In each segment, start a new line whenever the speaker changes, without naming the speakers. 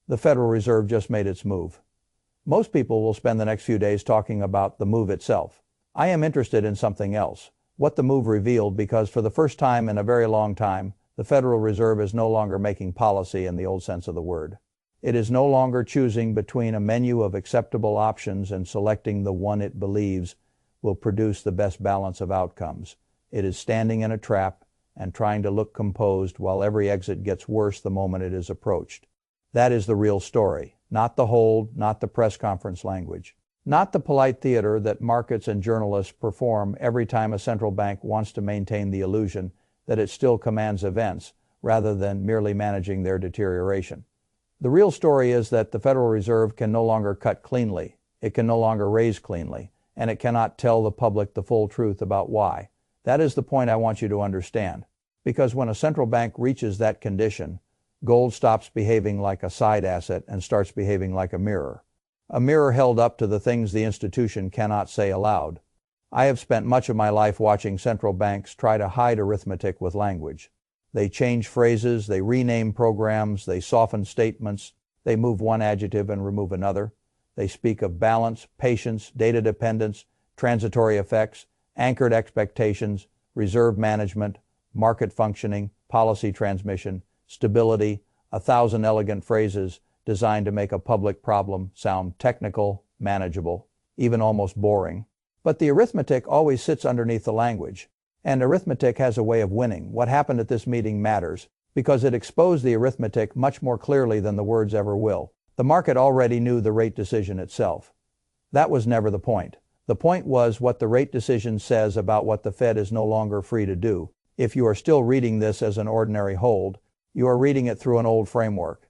The Federal Reserve just made its move. Most people will spend the next few days talking about the move itself. I am interested in something else, what the move revealed, because for the first time in a very long time, the Federal Reserve is no longer making policy in the old sense of the word. It is no longer choosing between a menu of acceptable options and selecting the one it believes will produce the best balance of outcomes. It is standing in a trap and trying to look composed while every exit gets worse the moment it is approached. That is the real story, not the hold, not the press conference language, not the polite theater that markets and journalists perform every time a central bank wants to maintain the illusion that it still commands events rather than merely managing their deterioration. The real story is that the Federal Reserve can no longer cut cleanly, it can no longer raise cleanly, and it cannot tell the public the full truth about why. That is the point I want you to understand. Because when a central bank reaches that condition, gold stops behaving like a side asset and starts behaving like a mirror. A mirror held up to the things the institution cannot say aloud. I have spent much of my life watching central banks try to hide arithmetic with language. They change phrases, they rename programs, they soften statements, they move one adjective and remove another. They speak of balance, patience, data dependence, transitory effects, anchored expectations, reserve management, market functioning, policy transmission, stability, 1,000 elegant phrases designed to make a public problem sound technical, manageable, even almost boring. But the arithmetic always sits underneath the language. And arithmetic has a way of winning. What happened at this meeting matters, because it exposed the arithmetic much more clearly than the words ever will. The market already knew the rate decision itself. That was never the point. The point was what the rate decision says about what the Fed is no longer free to do. If you are still reading this as an ordinary hold, you are reading it through an old framework.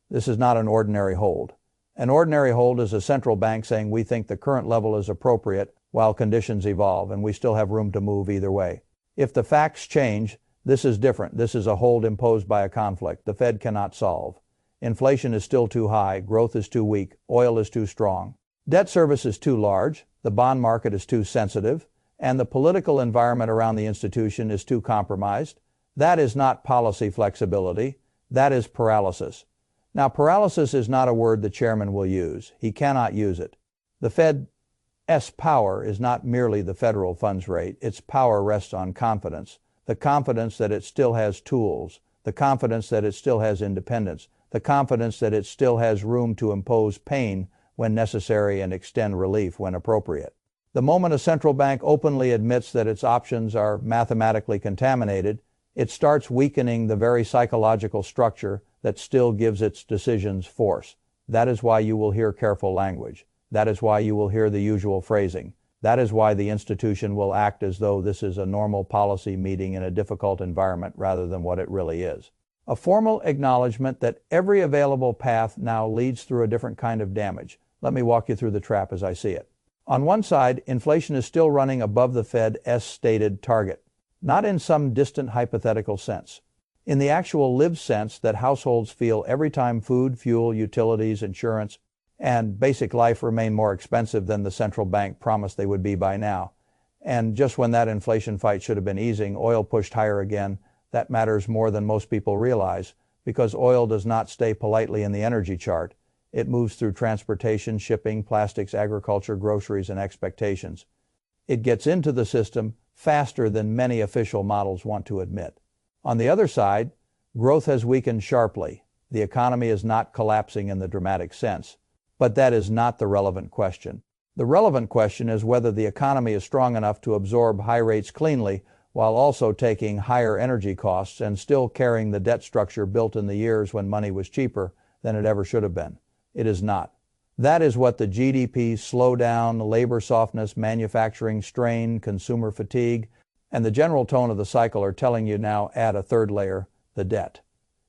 This is not an ordinary hold. An ordinary hold is a central bank saying we think the current level is appropriate while conditions evolve, and we still have room to move either way. If the facts change, this is different. This is a hold imposed by a conflict the Fed cannot solve. Inflation is still too high, growth is too weak, oil is too strong. Debt service is too large, the bond market is too sensitive, and the political environment around the institution is too compromised. That is not policy flexibility, that is paralysis. Now, paralysis is not a word the chairman will use. He cannot use it. The Fed's power is not merely the federal funds rate. Its power rests on confidence. The confidence that it still has tools. The confidence that it still has independence. The confidence that it still has room to impose pain when necessary and extend relief when appropriate. The moment a central bank openly admits that its options are mathematically contaminated, it starts weakening the very psychological structure that still gives its decisions force. That is why you will hear careful language. That is why you will hear the usual phrasing. That is why the institution will act as though this is a normal policy meeting in a difficult environment rather than what it really is. A formal acknowledgement that every available path now leads through a different kind of damage. Let me walk you through the trap as I see it. On one side, inflation is still running above the Fed's stated target, not in some distant hypothetical sense. In the actual lived sense that households feel every time food, fuel, utilities, insurance, and basic life remain more expensive than the central bank promised they would be by now. And just when that inflation fight should have been easing, oil pushed higher again. That matters more than most people realize, because oil does not stay politely in the energy chart. It moves through transportation, shipping, plastics, agriculture, groceries, and expectations. It gets into the system faster than many official models want to admit. On the other side, growth has weakened sharply. The economy is not collapsing in the dramatic sense. But that is not the relevant question. The relevant question is whether the economy is strong enough to absorb high rates cleanly while also taking higher energy costs and still carrying the debt structure built in the years when money was cheaper than it ever should have been. It is not. That is what the GDP slowdown, labor softness, manufacturing strain, consumer fatigue, and the general tone of the cycle are telling you now. Add a third layer, the debt.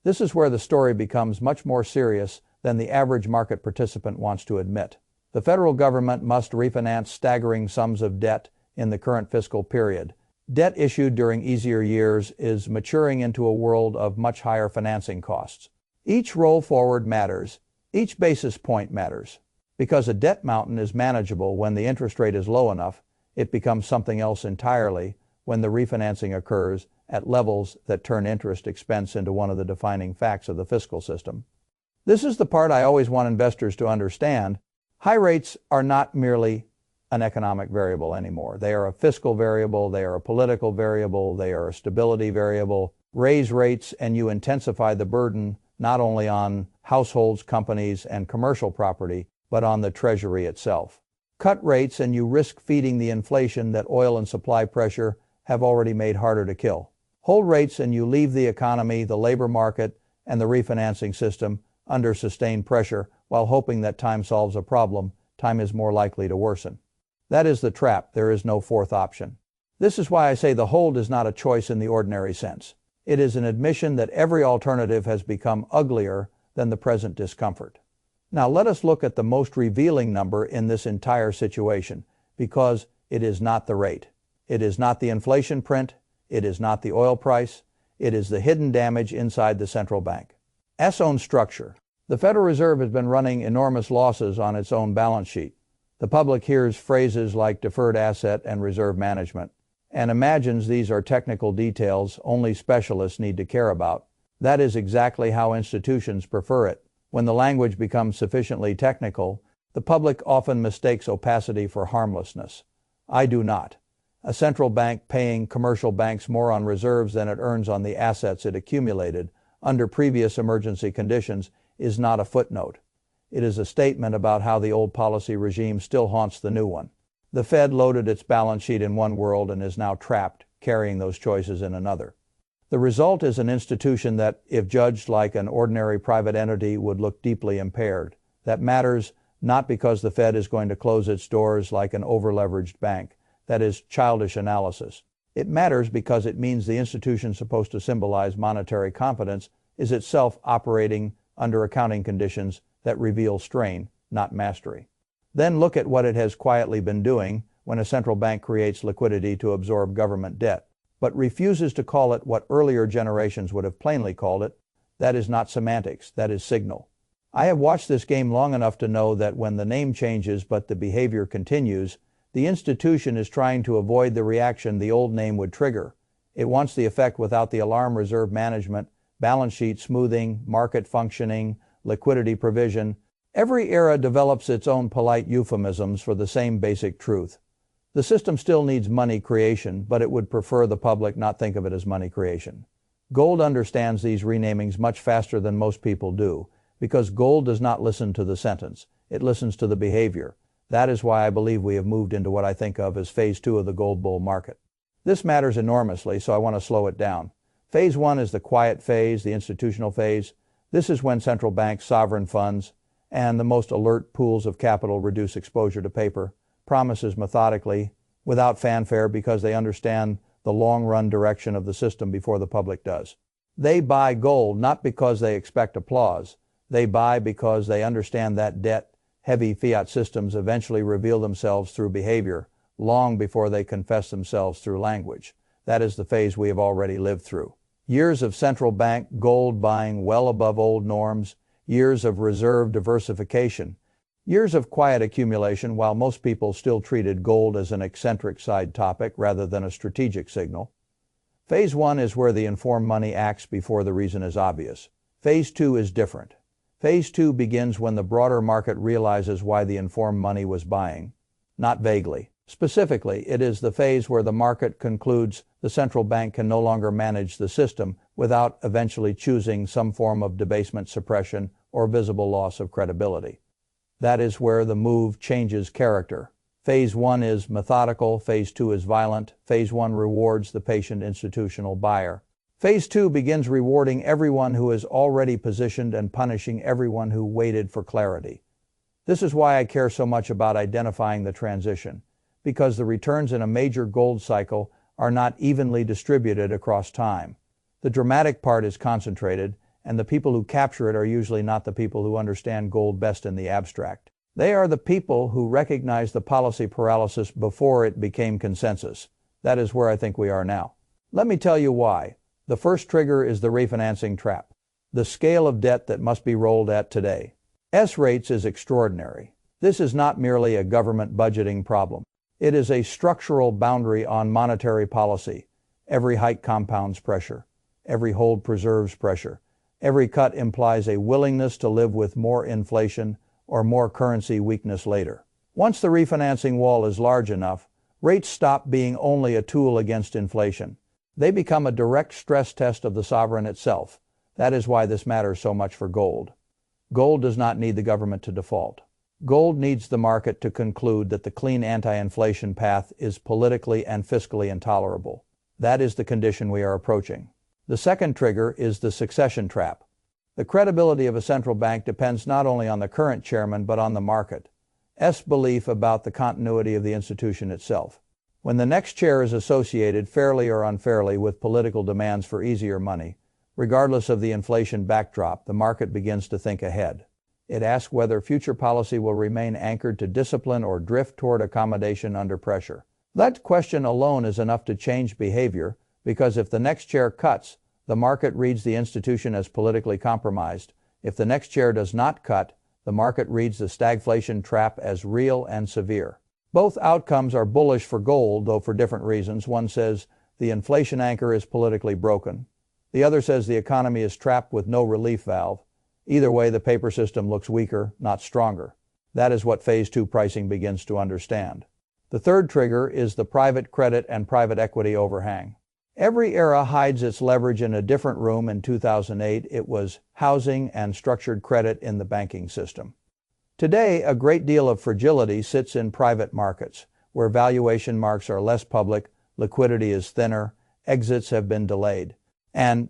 This is where the story becomes much more serious than the average market participant wants to admit. The federal government must refinance staggering sums of debt in the current fiscal period. Debt issued during easier years is maturing into a world of much higher financing costs. Each roll forward matters. Each basis point matters. Because a debt mountain is manageable when the interest rate is low enough, it becomes something else entirely when the refinancing occurs at levels that turn interest expense into one of the defining facts of the fiscal system. This is the part I always want investors to understand. High rates are not merely an economic variable anymore. They are a fiscal variable, they are a political variable, they are a stability variable. Raise rates and you intensify the burden not only on households, companies, and commercial property, but on the Treasury itself. Cut rates and you risk feeding the inflation that oil and supply pressure have already made harder to kill. Hold rates and you leave the economy, the labor market, and the refinancing system under sustained pressure while hoping that time solves a problem. Time is more likely to worsen. That is the trap. There is no fourth option. This is why I say the hold is not a choice in the ordinary sense. It is an admission that every alternative has become uglier than the present discomfort. Now let us look at the most revealing number in this entire situation, because it is not the rate. It is not the inflation print. It is not the oil price. It is the hidden damage inside the central bank. S-own structure. The Federal Reserve has been running enormous losses on its own balance sheet. The public hears phrases like deferred asset and reserve management and imagines these are technical details only specialists need to care about. That is exactly how institutions prefer it. When the language becomes sufficiently technical, the public often mistakes opacity for harmlessness. I do not. A central bank paying commercial banks more on reserves than it earns on the assets it accumulated under previous emergency conditions is not a footnote. It is a statement about how the old policy regime still haunts the new one. The Fed loaded its balance sheet in one world and is now trapped, carrying those choices in another. The result is an institution that, if judged like an ordinary private entity, would look deeply impaired. That matters not because the Fed is going to close its doors like an over-leveraged bank. That is childish analysis. It matters because it means the institution supposed to symbolize monetary confidence is itself operating under accounting conditions that reveal strain, not mastery. Then look at what it has quietly been doing when a central bank creates liquidity to absorb government debt, but refuses to call it what earlier generations would have plainly called it. That is not semantics, that is signal. I have watched this game long enough to know that when the name changes but the behavior continues, the institution is trying to avoid the reaction the old name would trigger. It wants the effect without the alarm. Reserve management, balance sheet smoothing, market functioning, liquidity provision. Every era develops its own polite euphemisms for the same basic truth. The system still needs money creation, but it would prefer the public not think of it as money creation. Gold understands these renamings much faster than most people do, because gold does not listen to the sentence. It listens to the behavior. That is why I believe we have moved into what I think of as phase 2 of the gold bull market. This matters enormously, so I want to slow it down. Phase 1 is the quiet phase, the institutional phase. This is when central banks, sovereign funds, and the most alert pools of capital reduce exposure to paper, promises methodically, without fanfare, because they understand the long-run direction of the system before the public does. They buy gold not because they expect applause. They buy because they understand that debt-heavy fiat systems eventually reveal themselves through behavior, long before they confess themselves through language. That is the phase we have already lived through. Years of central bank gold buying well above old norms, years of reserve diversification, years of quiet accumulation while most people still treated gold as an eccentric side topic rather than a strategic signal. Phase 1 is where the informed money acts before the reason is obvious. Phase 2 is different. Phase 2 begins when the broader market realizes why the informed money was buying, not vaguely. Specifically, it is the phase where the market concludes the central bank can no longer manage the system without eventually choosing some form of debasement, suppression, or visible loss of credibility. That is where the move changes character. Phase 1 is methodical, Phase 2 is violent. Phase 1 rewards the patient institutional buyer. Phase 2 begins rewarding everyone who is already positioned and punishing everyone who waited for clarity. This is why I care so much about identifying the transition, because the returns in a major gold cycle are not evenly distributed across time. The dramatic part is concentrated, and the people who capture it are usually not the people who understand gold best in the abstract. They are the people who recognize the policy paralysis before it became consensus. That is where I think we are now. Let me tell you why. The first trigger is the refinancing trap, the scale of debt that must be rolled at today. S rates is extraordinary. This is not merely a government budgeting problem. It is a structural boundary on monetary policy. Every hike compounds pressure. Every hold preserves pressure. Every cut implies a willingness to live with more inflation or more currency weakness later. Once the refinancing wall is large enough, rates stop being only a tool against inflation. They become a direct stress test of the sovereign itself. That is why this matters so much for gold. Gold does not need the government to default. Gold needs the market to conclude that the clean anti-inflation path is politically and fiscally intolerable. That is the condition we are approaching. The second trigger is the succession trap. The credibility of a central bank depends not only on the current chairman but on the market's belief about the continuity of the institution itself. When the next chair is associated, fairly or unfairly, with political demands for easier money, regardless of the inflation backdrop, the market begins to think ahead. It asks whether future policy will remain anchored to discipline or drift toward accommodation under pressure. That question alone is enough to change behavior, because if the next chair cuts, the market reads the institution as politically compromised. If the next chair does not cut, the market reads the stagflation trap as real and severe. Both outcomes are bullish for gold, though for different reasons. One says the inflation anchor is politically broken. The other says the economy is trapped with no relief valve. Either way, the paper system looks weaker, not stronger. That is what Phase 2 pricing begins to understand. The third trigger is the private credit and private equity overhang. Every era hides its leverage in a different room. In 2008, it was housing and structured credit in the banking system. Today, a great deal of fragility sits in private markets, where valuation marks are less public, liquidity is thinner, exits have been delayed, and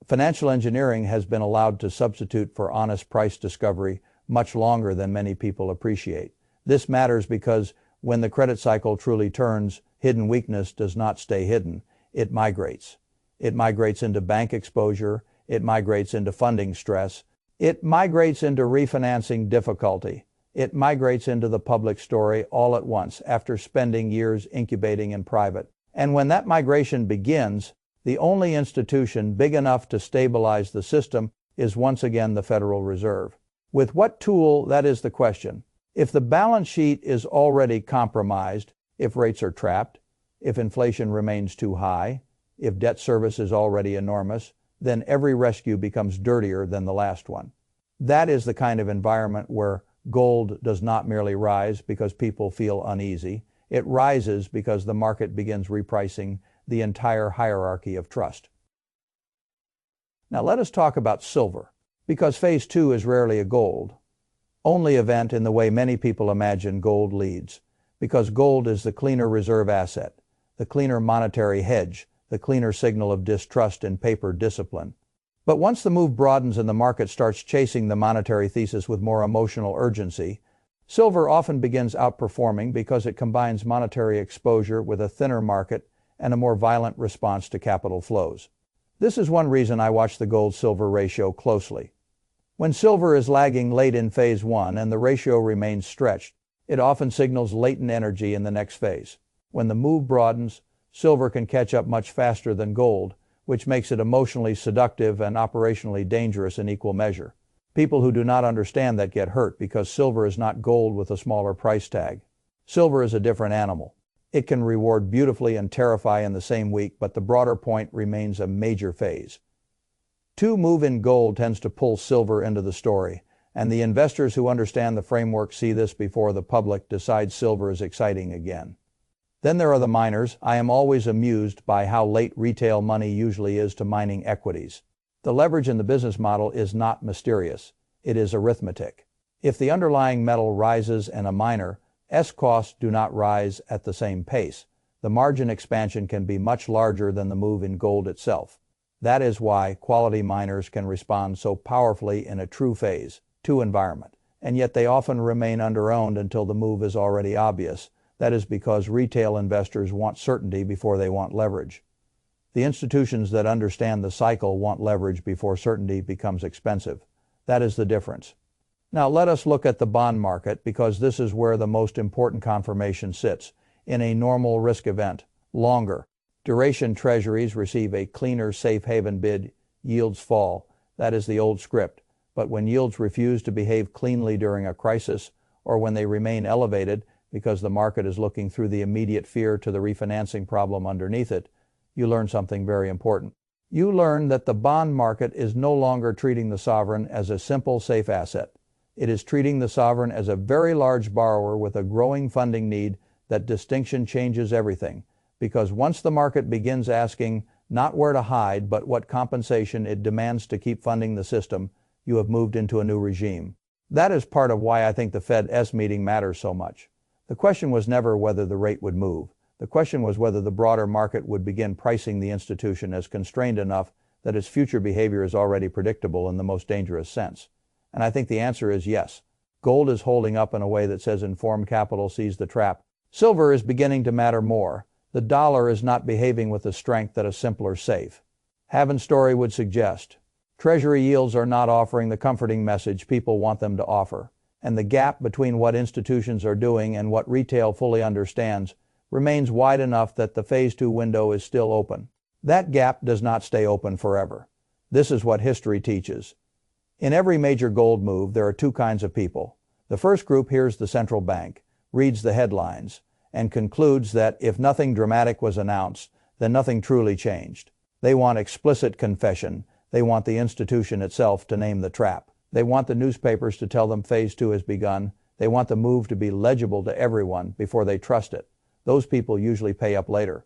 financial engineering has been allowed to substitute for honest price discovery much longer than many people appreciate. This matters because when the credit cycle truly turns, hidden weakness does not stay hidden. It migrates. It migrates into bank exposure. It migrates into funding stress. It migrates into refinancing difficulty. It migrates into the public story all at once after spending years incubating in private. And when that migration begins, the only institution big enough to stabilize the system is once again the Federal Reserve. With what tool, that is the question. If the balance sheet is already compromised, if rates are trapped, if inflation remains too high, if debt service is already enormous, then every rescue becomes dirtier than the last one. That is the kind of environment where gold does not merely rise because people feel uneasy. It rises because the market begins repricing the entire hierarchy of trust. Now let us talk about silver, because Phase 2 is rarely a gold-only event in the way many people imagine gold leads, because gold is the cleaner reserve asset, the cleaner monetary hedge, the cleaner signal of distrust in paper discipline. But once the move broadens and the market starts chasing the monetary thesis with more emotional urgency, silver often begins outperforming because it combines monetary exposure with a thinner market and a more violent response to capital flows. This is one reason I watch the gold-silver ratio closely. When silver is lagging late in Phase 1 and the ratio remains stretched, it often signals latent energy in the next phase. When the move broadens, silver can catch up much faster than gold, which makes it emotionally seductive and operationally dangerous in equal measure. People who do not understand that get hurt because silver is not gold with a smaller price tag. Silver is a different animal. It can reward beautifully and terrify in the same week, but the broader point remains a major phase. Two move in gold tends to pull silver into the story, and the investors who understand the framework see this before the public decide silver is exciting again. Then there are the miners. I am always amused by how late retail money usually is to mining equities. The leverage in the business model is not mysterious. It is arithmetic. If the underlying metal rises and a miner's costs do not rise at the same pace, the margin expansion can be much larger than the move in gold itself. That is why quality miners can respond so powerfully in a true Phase 2 environment, and yet they often remain underowned until the move is already obvious. That is because retail investors want certainty before they want leverage. The institutions that understand the cycle want leverage before certainty becomes expensive. That is the difference. Now let us look at the bond market, because this is where the most important confirmation sits. In a normal risk event, longer duration treasuries receive a cleaner safe haven bid, yields fall. That is the old script. But when yields refuse to behave cleanly during a crisis, or when they remain elevated because the market is looking through the immediate fear to the refinancing problem underneath it, you learn something very important. You learn that the bond market is no longer treating the sovereign as a simple, safe asset. It is treating the sovereign as a very large borrower with a growing funding need. That distinction changes everything, because once the market begins asking not where to hide, but what compensation it demands to keep funding the system, you have moved into a new regime. That is part of why I think the Fed's meeting matters so much. The question was never whether the rate would move. The question was whether the broader market would begin pricing the institution as constrained enough that its future behavior is already predictable in the most dangerous sense. And I think the answer is yes. Gold is holding up in a way that says informed capital sees the trap. Silver is beginning to matter more. The dollar is not behaving with the strength that a simpler safe haven story would suggest. Treasury yields are not offering the comforting message people want them to offer. And the gap between what institutions are doing and what retail fully understands remains wide enough that the Phase 2 window is still open. That gap does not stay open forever. This is what history teaches. In every major gold move, there are two kinds of people. The first group hears the central bank, reads the headlines, and concludes that if nothing dramatic was announced, then nothing truly changed. They want explicit confession. They want the institution itself to name the trap. They want the newspapers to tell them Phase 2 has begun. They want the move to be legible to everyone before they trust it. Those people usually pay up later.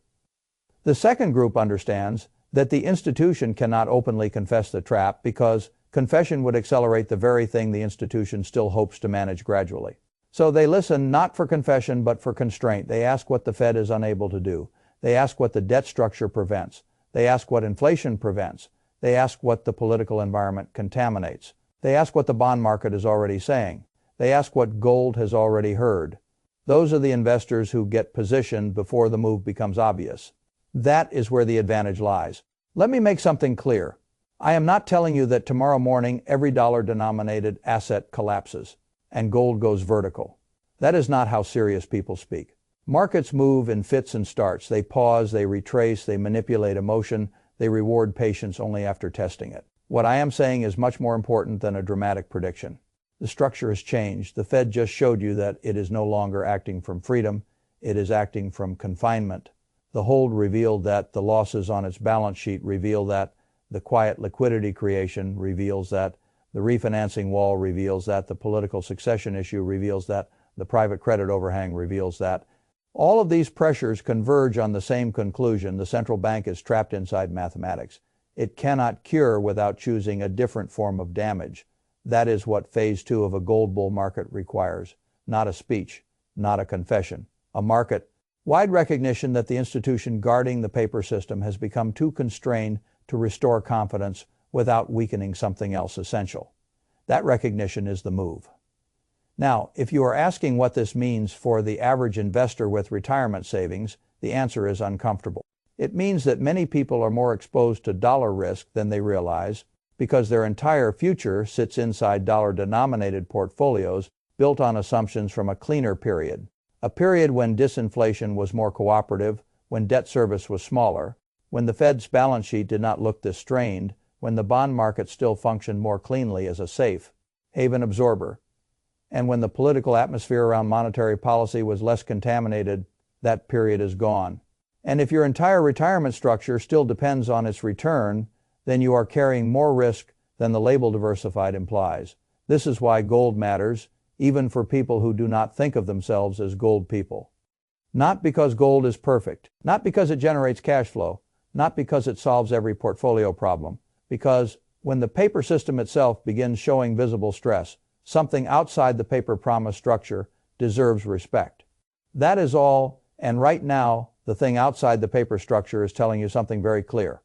The second group understands that the institution cannot openly confess the trap because confession would accelerate the very thing the institution still hopes to manage gradually. So they listen not for confession but for constraint. They ask what the Fed is unable to do. They ask what the debt structure prevents. They ask what inflation prevents. They ask what the political environment contaminates. They ask what the bond market is already saying. They ask what gold has already heard. Those are the investors who get positioned before the move becomes obvious. That is where the advantage lies. Let me make something clear. I am not telling you that tomorrow morning every dollar-denominated asset collapses and gold goes vertical. That is not how serious people speak. Markets move in fits and starts. They pause, they retrace, they manipulate emotion, they reward patience only after testing it. What I am saying is much more important than a dramatic prediction. The structure has changed. The Fed just showed you that it is no longer acting from freedom. It is acting from confinement. The hold revealed that. The losses on its balance sheet reveal that. The quiet liquidity creation reveals that. The refinancing wall reveals that. The political succession issue reveals that. The private credit overhang reveals that. All of these pressures converge on the same conclusion. The central bank is trapped inside mathematics. It cannot cure without choosing a different form of damage. That is what Phase 2 of a gold bull market requires. Not a speech, not a confession. A market-wide recognition that the institution guarding the paper system has become too constrained to restore confidence without weakening something else essential. That recognition is the move. Now, if you are asking what this means for the average investor with retirement savings, the answer is uncomfortable. It means that many people are more exposed to dollar risk than they realize because their entire future sits inside dollar-denominated portfolios built on assumptions from a cleaner period. A period when disinflation was more cooperative, when debt service was smaller, when the Fed's balance sheet did not look this strained, when the bond market still functioned more cleanly as a safe haven absorber, and when the political atmosphere around monetary policy was less contaminated. That period is gone. And if your entire retirement structure still depends on its return, then you are carrying more risk than the label diversified implies. This is why gold matters, even for people who do not think of themselves as gold people. Not because gold is perfect, not because it generates cash flow, not because it solves every portfolio problem, because when the paper system itself begins showing visible stress, something outside the paper promise structure deserves respect. That is all, and right now, the thing outside the paper structure is telling you something very clear.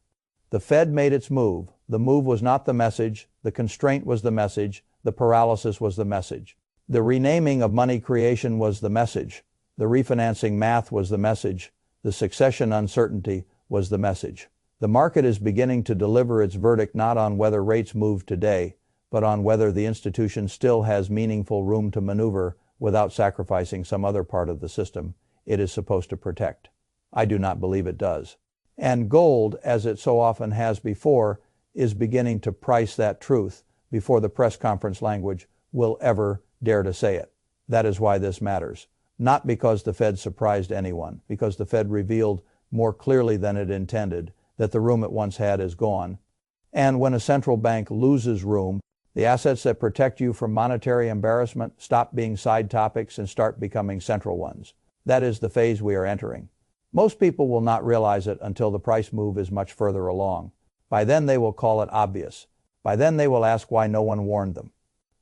The Fed made its move. The move was not the message. The constraint was the message. The paralysis was the message. The renaming of money creation was the message. The refinancing math was the message. The succession uncertainty was the message. The market is beginning to deliver its verdict not on whether rates move today, but on whether the institution still has meaningful room to maneuver without sacrificing some other part of the system it is supposed to protect. I do not believe it does. And gold, as it so often has before, is beginning to price that truth before the press conference language will ever dare to say it. That is why this matters. Not because the Fed surprised anyone, because the Fed revealed more clearly than it intended that the room it once had is gone. And when a central bank loses room, the assets that protect you from monetary embarrassment stop being side topics and start becoming central ones. That is the phase we are entering. Most people will not realize it until the price move is much further along. By then they will call it obvious. By then they will ask why no one warned them.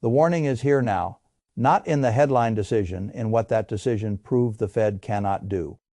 The warning is here now, not in the headline decision, in what that decision proved the Fed cannot do.